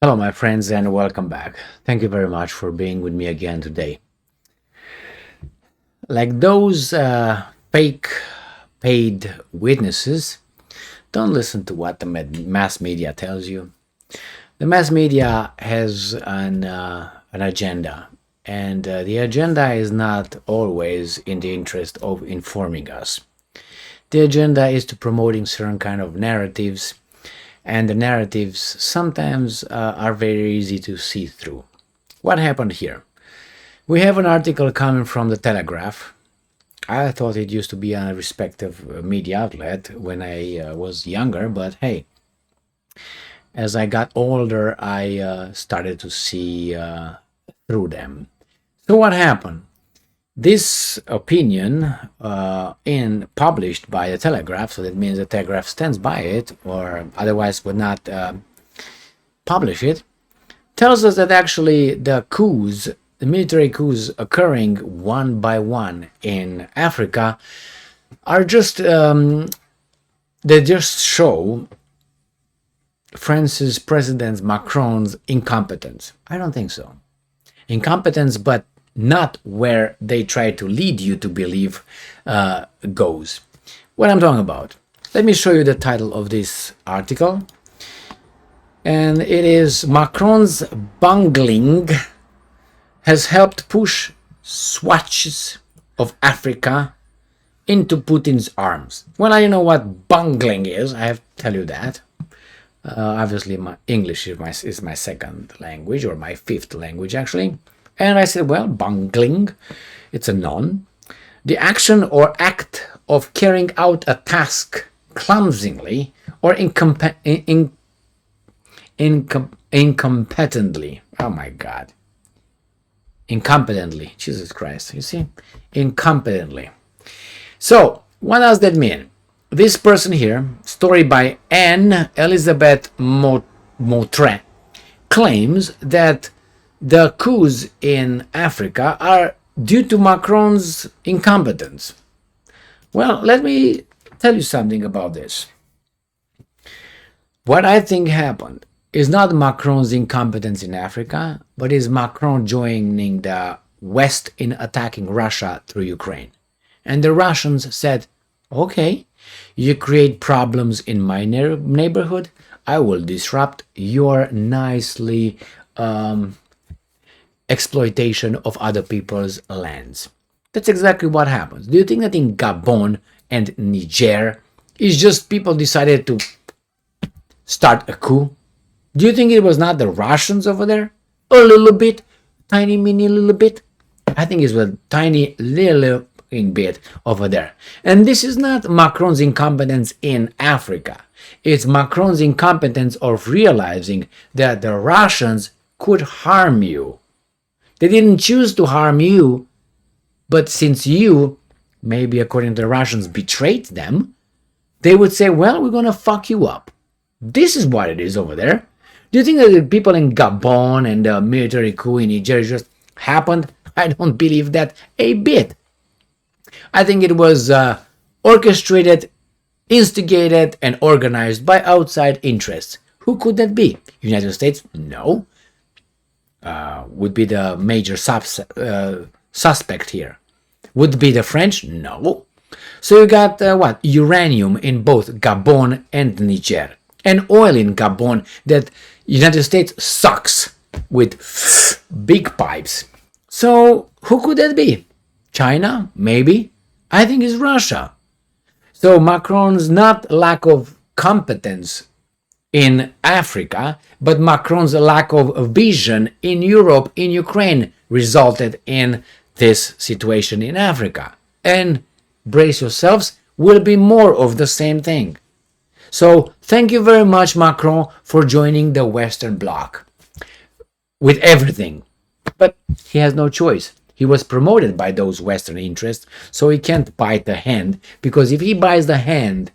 Hello, my friends, and welcome back. Thank you very much for being with me again today. Like those fake paid witnesses, don't listen to what the mass media tells you. The mass media has an agenda, and the agenda is not always in the interest of informing us. The agenda is to promoting certain kind of narratives, and the narratives sometimes are very easy to see through. What happened here? We have an article coming from the Telegraph. I thought it used to be a respective media outlet when I was younger, but hey, as I got older, I started to see through them. So what happened? This opinion published by the Telegraph, so that means the Telegraph stands by it, or otherwise would not publish it, tells us that actually the coups, the military coups occurring one by one in Africa, are just they just show France's President Macron's incompetence. I don't think so. Incompetence, but not where they try to lead you to believe goes. What I'm talking about. Let me show you the title of this article. And it is Macron's bungling has helped push swatches of Africa into Putin's arms. Well, I know what bungling is. I have to tell you that. Obviously, my English is my second language, or my fifth language, actually. And I said, well, bungling, it's a noun. The action or act of carrying out a task clumsily or incompetently. Oh my God. Incompetently. Jesus Christ. You see? Incompetently. So, what does that mean? This person here, story by Anne Elizabeth Mautre, claims that the coups in Africa are due to Macron's incompetence. Well, let me tell you something about this. What I think happened is not Macron's incompetence in Africa, but is Macron joining the West in attacking Russia through Ukraine. And the Russians said, okay, you create problems in my neighborhood, I will disrupt your nicely exploitation of other people's lands. That's exactly what happens. Do you think that in Gabon and Niger, it's just people decided to start a coup? Do you think it was not the Russians over there? A little bit, tiny mini little bit? I think it was a tiny little bit over there. And this is not Macron's incompetence in Africa. It's Macron's incompetence of realizing that the Russians could harm you. They didn't choose to harm you, but since you, maybe according to the Russians, betrayed them, they would say, well, we're going to fuck you up. This is what it is over there. Do you think that the people in Gabon and the military coup in Niger just happened? I don't believe that a bit. I think it was orchestrated, instigated, and organized by outside interests. Who could that be? United States? No. Would be the major suspect here. Would be the French? No. So you got what? Uranium in both Gabon and Niger. And oil in Gabon that United States sucks with big pipes. So who could that be? China? Maybe. I think it's Russia. So Macron's not lack of competence in Africa, but Macron's lack of vision in Europe, in Ukraine, resulted in this situation in Africa. And brace yourselves, will be more of the same thing. So thank you very much, Macron, for joining the Western Bloc with everything. But he has no choice. He was promoted by those Western interests, so he can't bite the hand, because if he bites the hand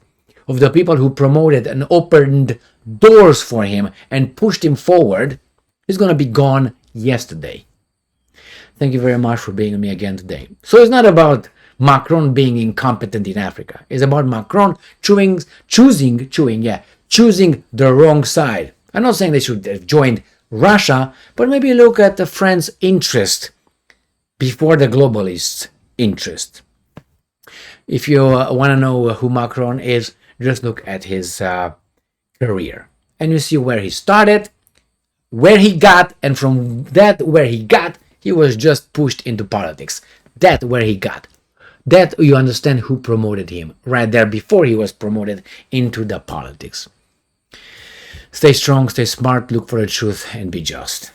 of the people who promoted and opened doors for him and pushed him forward, he's going to be gone yesterday. Thank you very much for being with me again today. So it's not about Macron being incompetent in Africa. It's about Macron choosing the wrong side. I'm not saying they should have joined Russia, but maybe look at the French interest before the globalist interest. If you want to know who Macron is, just look at his career. And you see where he started, where he got, and from that where he got, he was just pushed into politics. That where he got. That you understand who promoted him right there before he was promoted into the politics. Stay strong, stay smart, look for the truth, and be just.